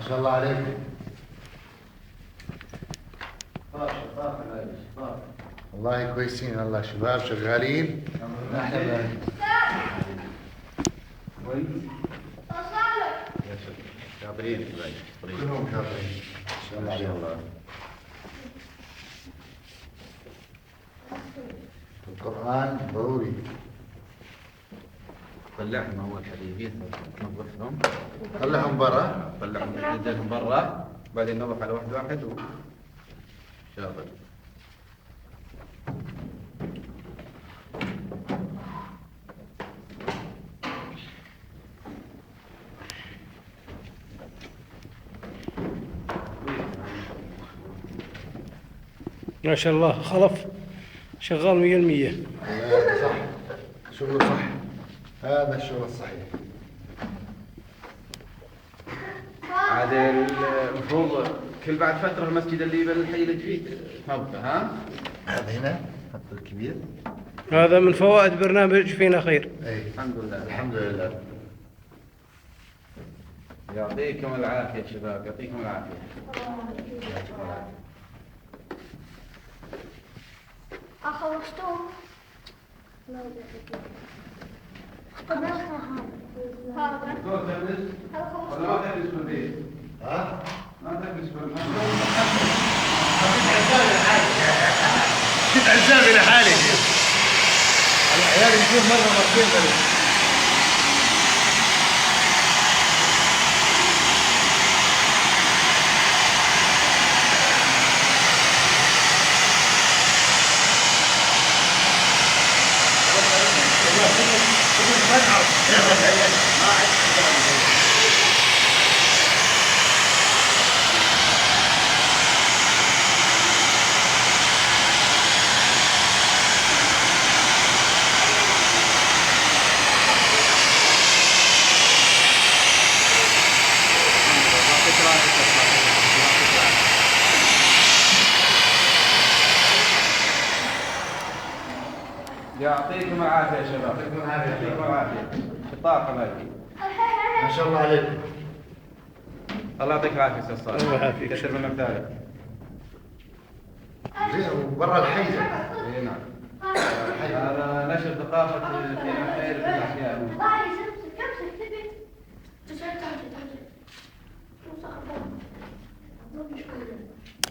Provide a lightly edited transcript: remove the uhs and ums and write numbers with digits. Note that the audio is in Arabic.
شاء الله عليكم. والله كويسين والله، شباب شغالين. كابرين كلهم كابرين ان شاء الله عليهم. القرآن ضروري. طلعهم اول حبيبي ننظفهم، طلعهم برا، طلعهم ننزلهم برا، بعدين ننظف على واحد واحد شاطر. ما شاء الله خلف شغال 100%. صح، شغله صح، هذا الشغل الصحيح. عاد المفروض كل بعد فترة المسجد اللي بالحي الجديد نظفه، ها؟ هذا هنا الخط الكبير. هذا من فوائد برنامج فينا خير. اي الحمد لله. الحمد لله. يعطيكم العافية شباب، يعطيكم العافية. أخلصتم؟ دكتور تجلس؟ ولا ما تجلس في البيت؟ ها؟ ما تجلس في البيت؟ كنت عزامي لحالي. العيال يجون مرة مرتين بس. يعطيكم العافية يا شباب، يعطيكم العافية. الطاقة مالكي. ما شاء الله عليكم. الله يعطيك العافية استاذ صالح. الله يعافيك. كثر من امثالك. زين وبرا الحي. اي نعم. هذا نشر ثقافة في خير في الأحياء.